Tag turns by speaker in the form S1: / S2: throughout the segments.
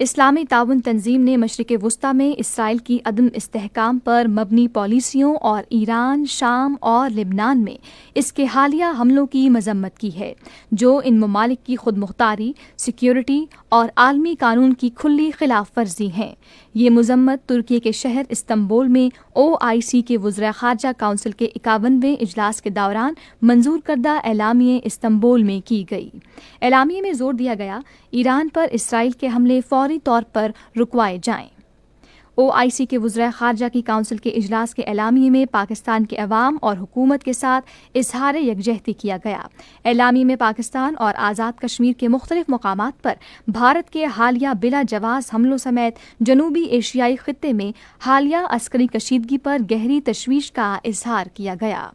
S1: اسلامی تعاون تنظیم نے مشرق وسطی میں اسرائیل کی عدم استحکام پر مبنی پالیسیوں اور ایران، شام اور لبنان میں اس کے حالیہ حملوں کی مذمت کی ہے، جو ان ممالک کی خود مختاری، سیکیورٹی اور عالمی قانون کی کھلی خلاف ورزی ہیں۔ یہ مذمت ترکی کے شہر استنبول میں OIC کے وزراء خارجہ کونسل کے 51ویں اجلاس کے دوران منظور کردہ اعلامیہ استنبول میں کی گئی۔ اعلامیے میں زور دیا گیا ایران پر اسرائیل کے حملے فوری طور پر رکوائے جائیں۔ OIC کے وزراء خارجہ کی کونسل کے اجلاس کے اعلامیے میں پاکستان کے عوام اور حکومت کے ساتھ اظہار یکجہتی کیا گیا۔ اعلامیے میں پاکستان اور آزاد کشمیر کے مختلف مقامات پر بھارت کے حالیہ بلا جواز حملوں سمیت جنوبی ایشیائی خطے میں حالیہ عسکری کشیدگی پر گہری تشویش کا اظہار کیا گیا۔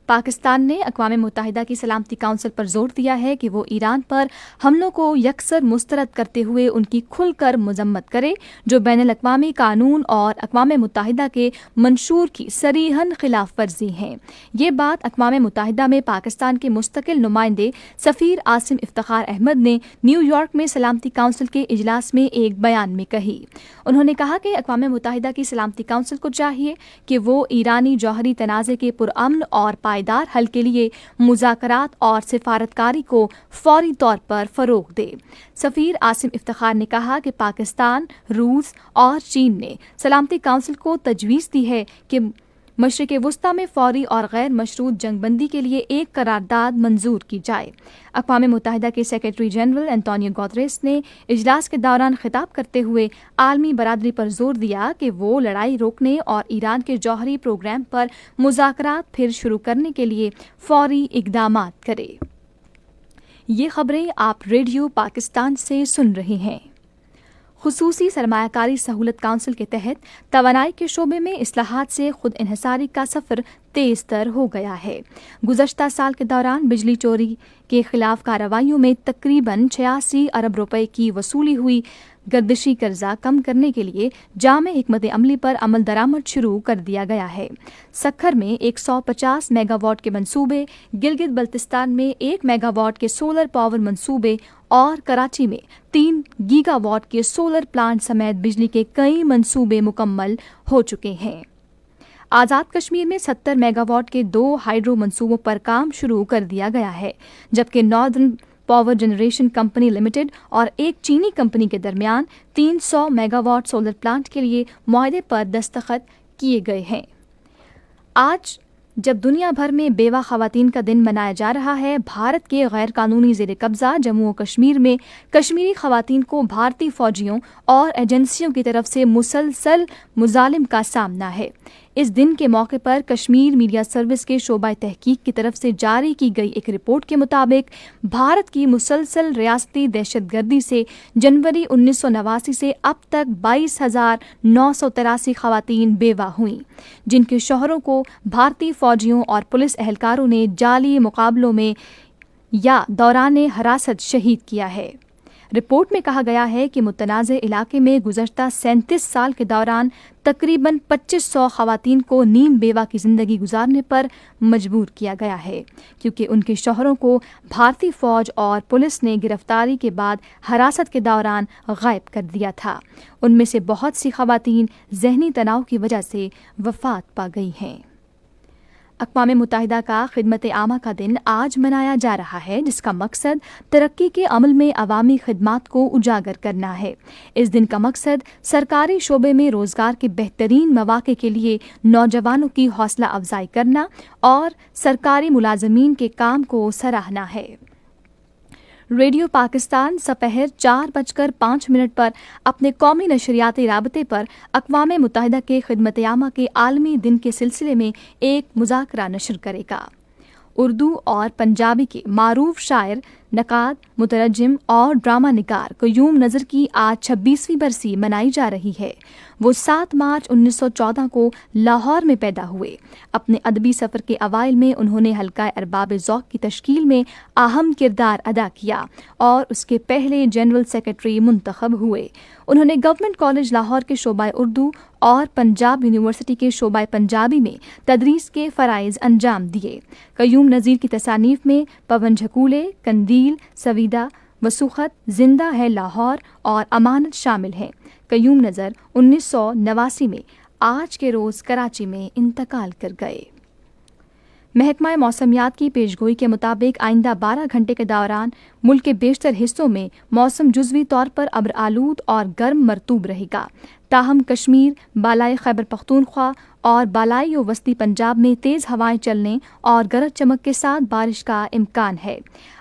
S1: پاکستان نے اقوام متحدہ کی سلامتی کونسل پر زور دیا ہے کہ وہ ایران پر حملوں کو یکسر مسترد کرتے ہوئے ان کی کھل کر مذمت کرے، جو بین الاقوامی قانون اور اقوام متحدہ کے منشور کی صریحاً خلاف ورزی ہیں۔ یہ بات اقوام متحدہ میں پاکستان کے مستقل نمائندے سفیر عاصم افتخار احمد نے نیو یارک میں سلامتی کونسل کے اجلاس میں ایک بیان میں کہی۔ انہوں نے کہا کہ اقوام متحدہ کی سلامتی کونسل کو چاہیے کہ وہ ایرانی جوہری تنازع کے پرامن اور پائیدار حل کے لیے مذاکرات اور سفارتکاری کو فوری طور پر فروغ دے۔ سفیر عاصم افتخار نے کہا کہ پاکستان، روس اور چین نے سلامتی کونسل کو تجویز دی ہے کہ مشرق وسطی میں فوری اور غیر مشروط جنگ بندی کے لیے ایک قرارداد منظور کی جائے۔ اقوام متحدہ کے سیکریٹری جنرل انطونیو گوتریس نے اجلاس کے دوران خطاب کرتے ہوئے عالمی برادری پر زور دیا کہ وہ لڑائی روکنے اور ایران کے جوہری پروگرام پر مذاکرات پھر شروع کرنے کے لیے فوری اقدامات کرے۔ یہ خبریں آپ ریڈیو پاکستان سے سن رہے ہیں۔ خصوصی سرمایہ کاری سہولت کونسل کے تحت توانائی کے شعبے میں اصلاحات سے خود انحصاری کا سفر تیز تر ہو گیا ہے۔ گزشتہ سال کے دوران بجلی چوری کے خلاف کارروائیوں میں تقریباً 86 ارب روپے کی وصولی ہوئی۔ گردشی قرضہ کم کرنے کے لیے جامع حکمت عملی پر عمل درآمد شروع کر دیا گیا ہے۔ سکھر میں 150 میگا واٹ کے منصوبے، گلگت بلتستان میں 1 میگا واٹ کے سولر پاور منصوبے اور کراچی میں 3 گیگا واٹ کے سولر پلانٹ سمیت بجلی کے کئی منصوبے مکمل ہو چکے ہیں۔ آزاد کشمیر میں 70 میگا واٹ کے 2 ہائیڈرو منصوبوں پر کام شروع کر دیا گیا ہے، جبکہ northern power generation company limited اور ایک چینی کمپنی کے درمیان 300 میگا واٹ سولر پلانٹ کے لیے معاہدے پر دستخط کیے گئے ہیں۔ آج جب دنیا بھر میں بیوہ خواتین کا دن منایا جا رہا ہے، بھارت کے غیر قانونی زیر قبضہ جموں و کشمیر میں کشمیری خواتین کو بھارتی فوجیوں اور ایجنسیوں کی طرف سے مسلسل مظالم کا سامنا ہے۔ اس دن کے موقع پر کشمیر میڈیا سروس کے شعبہ تحقیق کی طرف سے جاری کی گئی ایک رپورٹ کے مطابق بھارت کی مسلسل ریاستی دہشت گردی سے جنوری 1989 سے اب تک 22,983 خواتین بیوہ ہوئیں، جن کے شوہروں کو بھارتی فوجیوں اور پولیس اہلکاروں نے جعلی مقابلوں میں یا دوران حراست شہید کیا ہے۔ رپورٹ میں کہا گیا ہے کہ متنازع علاقے میں گزشتہ 37 سال کے دوران تقریباً 2500 خواتین کو نیم بیوہ کی زندگی گزارنے پر مجبور کیا گیا ہے، کیونکہ ان کے شوہروں کو بھارتی فوج اور پولیس نے گرفتاری کے بعد حراست کے دوران غائب کر دیا تھا۔ ان میں سے بہت سی خواتین ذہنی تناؤ کی وجہ سے وفات پا گئی ہیں۔ اقوام متحدہ کا خدمت عامہ کا دن آج منایا جا رہا ہے، جس کا مقصد ترقی کے عمل میں عوامی خدمات کو اجاگر کرنا ہے۔ اس دن کا مقصد سرکاری شعبے میں روزگار کے بہترین مواقع کے لیے نوجوانوں کی حوصلہ افزائی کرنا اور سرکاری ملازمین کے کام کو سراہنا ہے۔ ریڈیو پاکستان سپہر 4:05 پر اپنے قومی نشریاتی رابطے پر اقوام متحدہ کے خدمت عامہ کے عالمی دن کے سلسلے میں ایک مذاکرہ نشر کرے گا۔ اردو اور پنجابی کے معروف شاعر، نقاد، مترجم اور ڈرامہ نگار قیوم نظر کی آج 26ویں برسی منائی جا رہی ہے۔ وہ 7 مارچ 1914 کو لاہور میں پیدا ہوئے۔ اپنے ادبی سفر کے اوائل میں انہوں نے حلقہ ارباب ذوق کی تشکیل میں اہم کردار ادا کیا اور اس کے پہلے جنرل سیکرٹری منتخب ہوئے۔ انہوں نے گورنمنٹ کالج لاہور کے شعبہ اردو اور پنجاب یونیورسٹی کے شعبہ پنجابی میں تدریس کے فرائض انجام دیے۔ قیوم نظیر کی تصانیف میں پون جھکولے، قندیل، سویدہ، وسوخت، زندہ ہے لاہور اور امانت شامل ہیں۔ قیوم نظر 1989 میں آج کے روز کراچی میں انتقال کر گئے۔ محکمہ موسمیات کی پیشگوئی کے مطابق آئندہ 12 گھنٹے کے دوران ملک کے بیشتر حصوں میں موسم جزوی طور پر ابر آلود اور گرم مرطوب رہے گا، تاہم کشمیر، بالائی خیبر پختونخوا اور بالائی و وسطی پنجاب میں تیز ہوائیں چلنے اور گرج چمک کے ساتھ بارش کا امکان ہے۔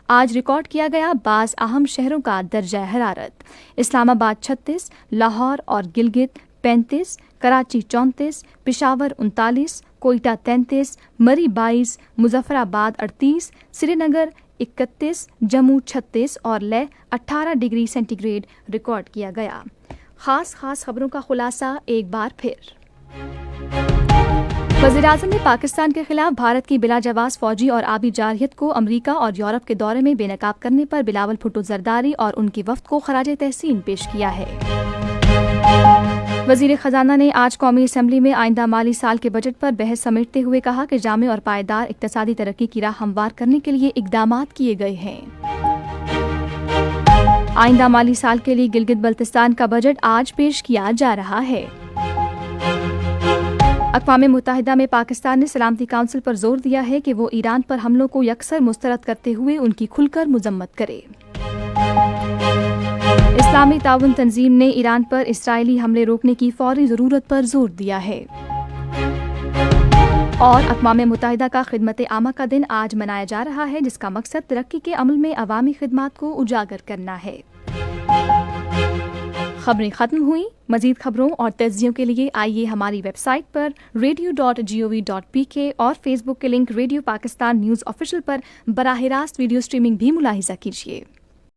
S1: آج ریکارڈ کیا گیا بعض اہم شہروں کا درجہ حرارت: اسلام آباد 36، لاہور اور گلگت 35، کراچی 34، پشاور 39، کوئٹہ 33، مری 22، مظفر آباد 38، سری نگر 31، جموں 36 اور Leh 18 degree centigrade record کیا گیا۔ خاص خبروں کا خلاصہ ایک بار پھر۔ وزیراعظم نے پاکستان کے خلاف بھارت کی بلا جواز فوجی اور آبی جارحیت کو امریکہ اور یورپ کے دورے میں بے نقاب کرنے پر بلاول بھٹو زرداری اور ان کے وفد کو خراج تحسین پیش کیا ہے۔ وزیر خزانہ نے آج قومی اسمبلی میں آئندہ مالی سال کے بجٹ پر بحث سمیٹتے ہوئے کہا کہ جامع اور پائیدار اقتصادی ترقی کی راہ ہموار کرنے کے لیے اقدامات کیے گئے ہیں۔ آئندہ مالی سال کے لیے گلگت بلتستان کا بجٹ آج پیش کیا جا رہا ہے۔ اقوام متحدہ میں پاکستان نے سلامتی کونسل پر زور دیا ہے کہ وہ ایران پر حملوں کو یکسر مسترد کرتے ہوئے ان کی کھل کر مذمت کرے۔ اسلامی تعاون تنظیم نے ایران پر اسرائیلی حملے روکنے کی فوری ضرورت پر زور دیا ہے۔ اور اقوام متحدہ کا خدمت عامہ کا دن آج منایا جا رہا ہے، جس کا مقصد ترقی کے عمل میں عوامی خدمات کو اجاگر کرنا ہے۔ خبریں ختم ہوئیں۔ مزید خبروں اور تجزیوں کے لیے آئیے ہماری ویب سائٹ پر radio.gov.pk اور فیس بک کے link radio Pakistan news official پر براہ راست ویڈیو سٹریمنگ بھی ملاحظہ کیجیے۔